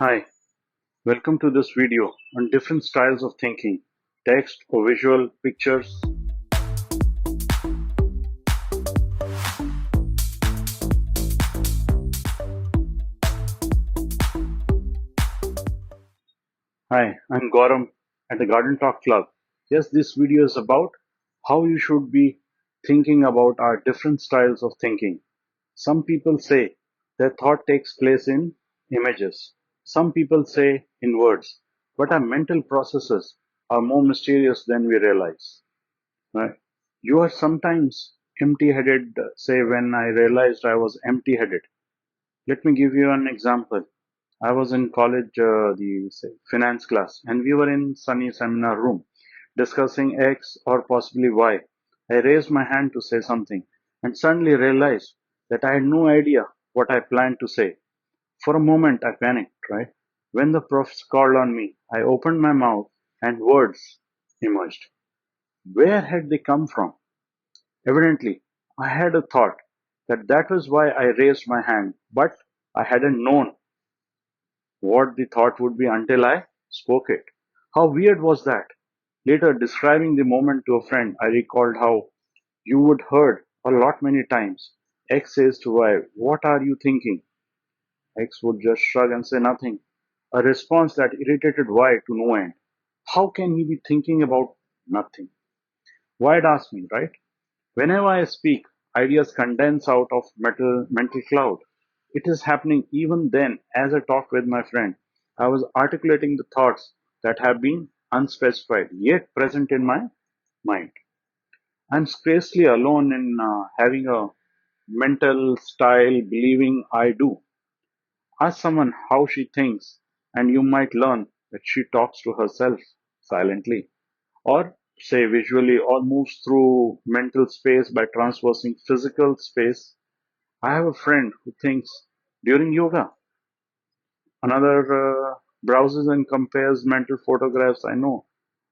Hi, welcome to this video on different styles of thinking, text or visual, pictures. Hi, I'm Gauram at the Garden Talk Club. Yes, this video is about how you should be thinking about our different styles of thinking. Some people say that thought takes place in images. Some people say in words. But our mental processes are more mysterious than we realize. Right? You are sometimes empty-headed, say when I realized I was empty-headed. Let me give you an example. I was in college, the say, finance class, and we were in sunny seminar room discussing X or possibly Y. I raised my hand to say something and suddenly realized that I had no idea what I planned to say. For a moment, I panicked, right? When the profs called on me, I opened my mouth and words emerged. Where had they come from? Evidently, I had a thought that was why I raised my hand, but I hadn't known what the thought would be until I spoke it. How weird was that? Later, describing the moment to a friend, I recalled how you would heard a lot many times. X says to Y, "What are you thinking?" X would just shrug and say nothing. A response that irritated Y to no end. How can he be thinking about nothing? Y'd ask me, right? Whenever I speak, ideas condense out of mental cloud. It is happening even then as I talk with my friend. I was articulating the thoughts that have been unspecified yet present in my mind. I'm scarcely alone in having a mental style believing I do. Ask someone how she thinks, and you might learn that she talks to herself silently, or say visually, or moves through mental space by traversing physical space. I have a friend who thinks during yoga. Another browses and compares mental photographs. I know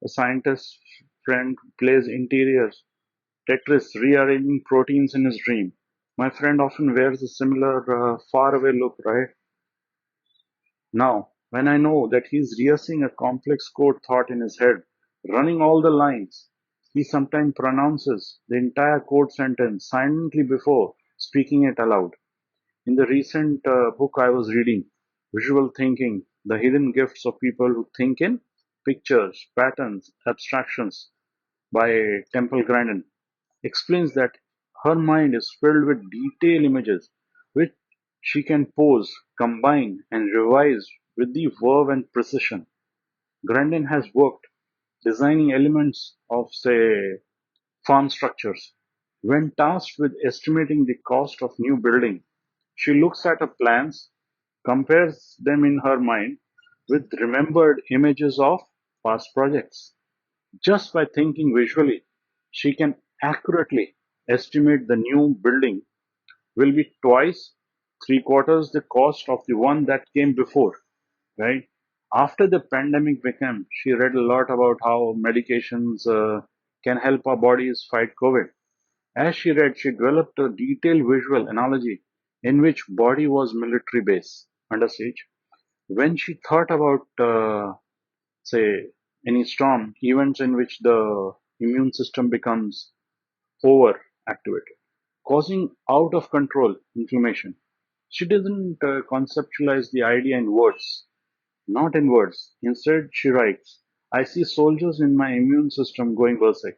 a scientist friend who plays interiors, Tetris, rearranging proteins in his dream. My friend often wears a similar faraway look, right? Now, when I know that he's rehearsing a complex code thought in his head, running all the lines, he sometimes pronounces the entire code sentence silently before speaking it aloud. In the recent book I was reading, Visual Thinking, The Hidden Gifts of People Who Think in Pictures, Patterns, Abstractions by Temple Grandin, explains that her mind is filled with detailed images which she can pose, combine, and revise with the verve and precision. Grandin has worked designing elements of, say, farm structures. When tasked with estimating the cost of new building, she looks at her plans, compares them in her mind with remembered images of past projects. Just by thinking visually, she can accurately estimate the new building will be twice, three quarters the cost of the one that came before, right? After the pandemic began, she read a lot about how medications can help our bodies fight COVID. As she read, she developed a detailed visual analogy in which body was military base under siege. When she thought about, say, any storm, events in which the immune system becomes overactivated, causing out of control inflammation. She didn't conceptualize the idea in words, not in words. Instead, she writes, I see soldiers in my immune system going berserk.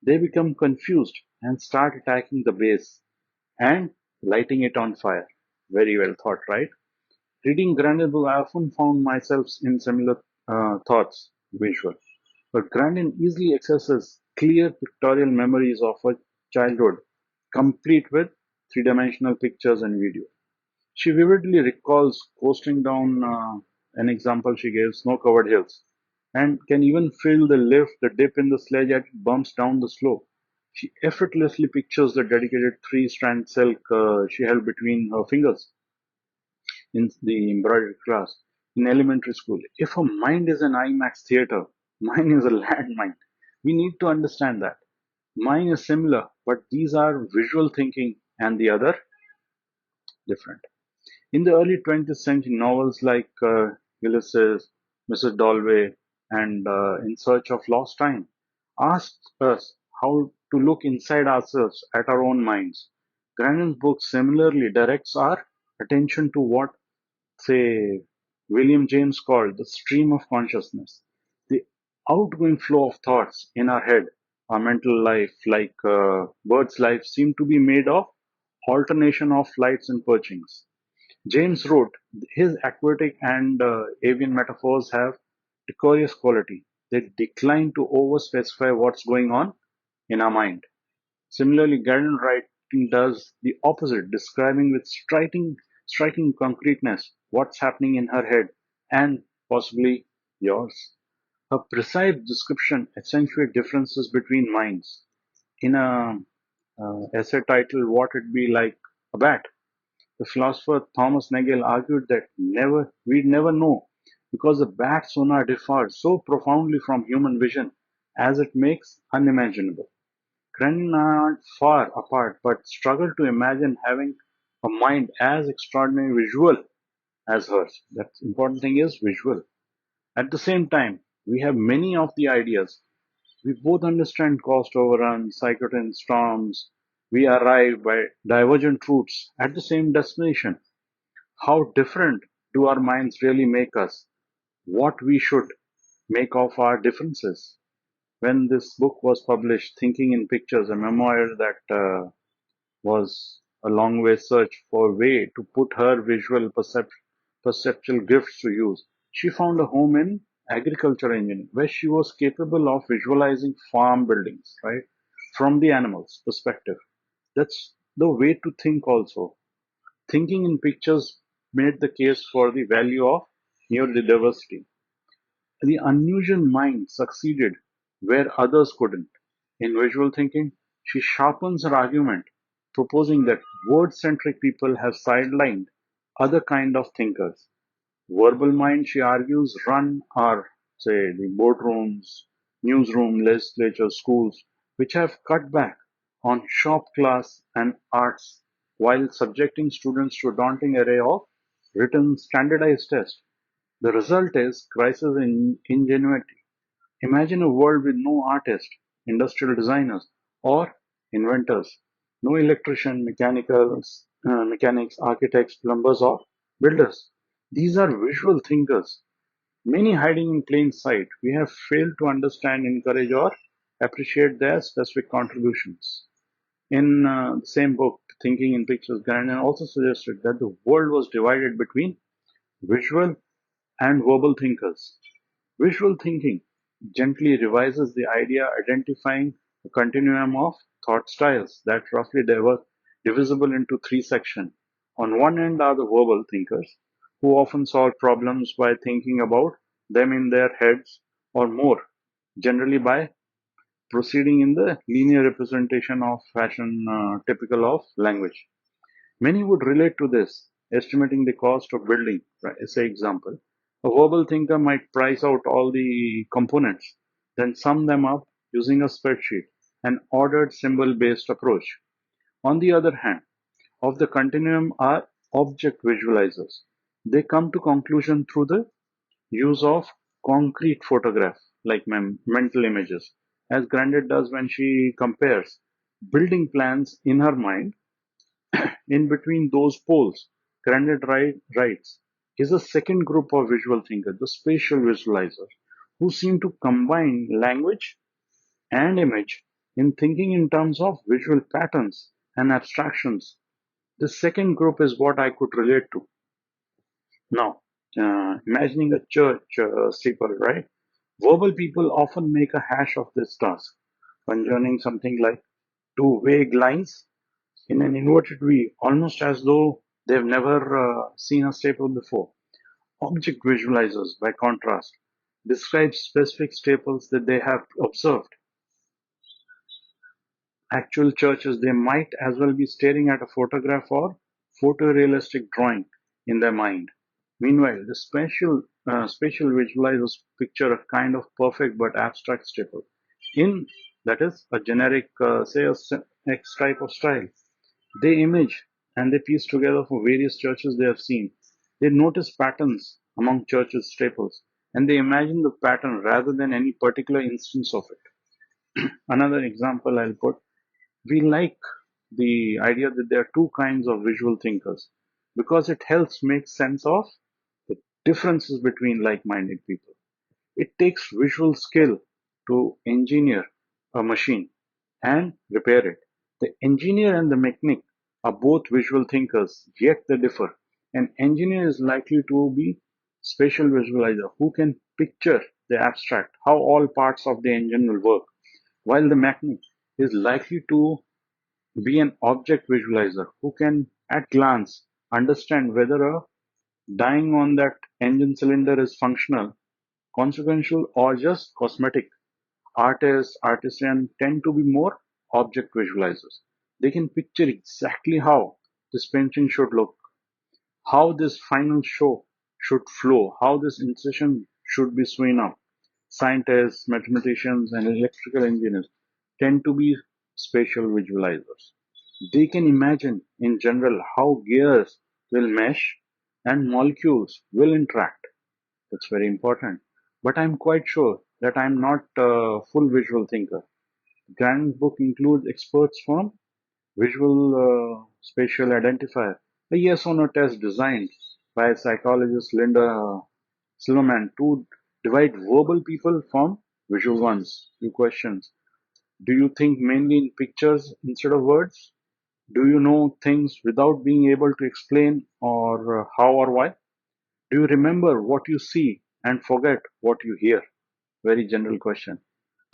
They become confused and start attacking the base and lighting it on fire. Very well thought, right? Reading Grandin's book, I often found myself in similar thoughts, visual. But Grandin easily accesses clear pictorial memories of her childhood, complete with three-dimensional pictures and video. She vividly recalls coasting down an example she gave, snow-covered hills, and can even feel the lift, the dip in the sledge as it bumps down the slope. She effortlessly pictures the dedicated three-strand silk she held between her fingers in the embroidery class in elementary school. If her mind is an IMAX theater, mine is a landmine. We need to understand that. Mine is similar, but these are visual thinking and the other different. In the early 20th century, novels like Ulysses, Mrs. Dalloway, and In Search of Lost Time, asked us how to look inside ourselves at our own minds. Grandin's book similarly directs our attention to what, say, William James called the stream of consciousness, the outgoing flow of thoughts in our head. Our mental life, like bird's life, seem to be made of alternation of flights and perchings. James wrote, his aquatic and avian metaphors have decorous quality. They decline to over-specify what's going on in our mind. Similarly, Garden writing does the opposite, describing with striking concreteness what's happening in her head and possibly yours. Her precise description accentuates differences between minds. In a essay titled "What It Be Like a Bat," the philosopher Thomas Nagel argued that we'd never know because the bat sonar differs so profoundly from human vision as it makes unimaginable. Grandin aren't far apart, but struggle to imagine having a mind as extraordinarily visual as hers. The important thing is visual. At the same time, we have many of the ideas. We both understand cost overruns, cyclotron storms. We arrive by divergent routes at the same destination. How different do our minds really make us? What we should make of our differences? When this book was published, Thinking in Pictures, a memoir that was a long way search for a way to put her perceptual gifts to use. She found a home in agriculture engineering, where she was capable of visualizing farm buildings, right, from the animals' perspective. That's the way to think also. Thinking in pictures made the case for the value of neurodiversity. The unusual mind succeeded where others couldn't. In visual thinking, she sharpens her argument, proposing that word-centric people have sidelined other kind of thinkers. Verbal mind, she argues, run our, say, the boardrooms, newsroom, legislature, schools, which have cut back on shop class and arts while subjecting students to a daunting array of written standardized tests. The result is crisis in ingenuity. Imagine a world with no artists, industrial designers, or inventors, no mechanics, architects, plumbers, or builders. These are visual thinkers, many hiding in plain sight. We have failed to understand, encourage, or appreciate their specific contributions. In the same book, Thinking in Pictures, Grandin also suggested that the world was divided between visual and verbal thinkers. Visual thinking gently revises the idea, identifying a continuum of thought styles that roughly divisible into three sections. On one end are the verbal thinkers, who often solve problems by thinking about them in their heads or more, generally by proceeding in the linear representation of fashion typical of language. Many would relate to this, estimating the cost of building. Right? Say example, a verbal thinker might price out all the components, then sum them up using a spreadsheet, an ordered symbol-based approach. On the other hand, of the continuum are object visualizers. They come to conclusion through the use of concrete photograph, like mental images, as Grandin does when she compares building plans in her mind. In between those poles, Grandin writes, is a second group of visual thinkers, the spatial visualizers, who seem to combine language and image in thinking in terms of visual patterns and abstractions. The second group is what I could relate to. Now, imagining a church steeple, right? Verbal people often make a hash of this task, conjuring something like two vague lines in an inverted V, almost as though they've never seen a staple before. Object visualizers, by contrast, describe specific staples that they have observed. Actual churches, they might as well be staring at a photograph or photorealistic drawing in their mind. Meanwhile, the spatial visualizers picture a kind of perfect but abstract staple. In that is a generic, say, X type of style. They image and they piece together for various churches they have seen. They notice patterns among churches' staples, and they imagine the pattern rather than any particular instance of it. Another example I'll put, we like the idea that there are two kinds of visual thinkers because it helps make sense of the differences between like-minded people. It takes visual skill to engineer a machine and repair it. The engineer and the mechanic are both visual thinkers, yet they differ. An engineer is likely to be spatial visualizer who can picture the abstract, how all parts of the engine will work, while the mechanic is likely to be an object visualizer who can at glance understand whether a dying on that engine cylinder is functional, consequential, or just cosmetic. Artists, artisans tend to be more object visualizers. They can picture exactly how this painting should look, how this final show should flow, how this incision should be swung up. Scientists, mathematicians, and electrical engineers tend to be spatial visualizers. They can imagine, in general, how gears will mesh and molecules will interact. That's very important. But I'm quite sure that I'm not a full visual thinker. Grant's book includes experts from Visual Spatial Identifier, a yes or no test designed by psychologist Linda Silverman to divide verbal people from visual ones. Few questions. Do you think mainly in pictures instead of words? Do you know things without being able to explain or how or why? Do you remember what you see and forget what you hear? Very general question.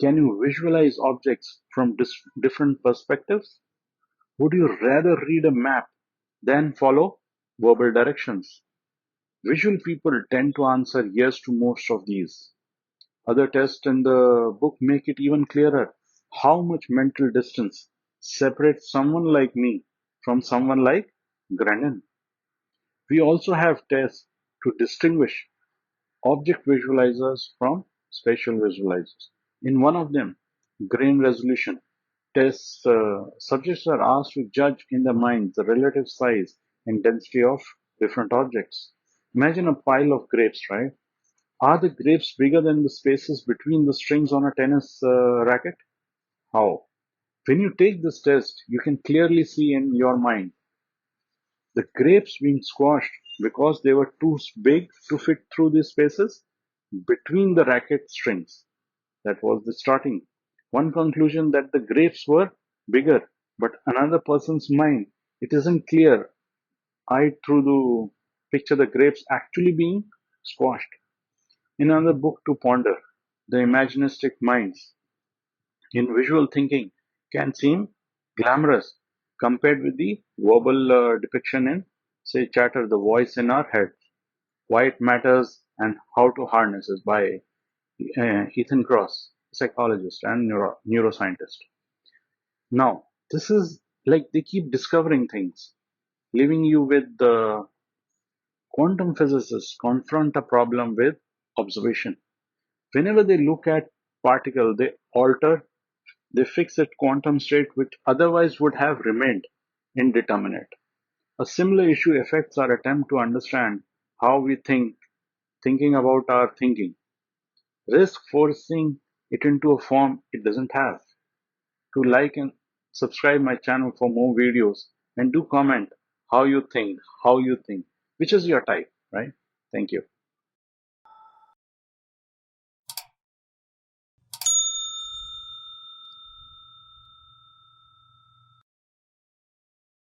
Can you visualize objects from different perspectives? Would you rather read a map than follow verbal directions? Visual people tend to answer yes to most of these. Other tests in the book make it even clearer how much mental distance separates someone like me from someone like Grennan. We also have tests to distinguish object visualizers from spatial visualizers. In one of them, grain resolution tests, subjects are asked to judge in their minds the relative size and density of different objects. Imagine a pile of grapes, right? Are the grapes bigger than the spaces between the strings on a tennis racket? How? When you take this test, you can clearly see in your mind the grapes being squashed because they were too big to fit through these spaces between the racket strings. That was the starting. One conclusion that the grapes were bigger, but another person's mind, it isn't clear eyed through the picture the grapes actually being squashed. In another book to ponder, the imaginistic minds in visual thinking can seem glamorous compared with the verbal depiction in, say, chatter, the voice in our head. Why it matters and how to harness it by Ethan Cross, psychologist and neuroscientist. Now, this is like they keep discovering things, leaving you with the quantum physicists confront a problem with observation. Whenever they look at particle, they fix its quantum state which otherwise would have remained indeterminate. A similar issue affects our attempt to understand how we think, thinking about our thinking. Risk forcing it into a form it doesn't have. To like and subscribe my channel for more videos and do comment how you think, which is your type, right? Thank you.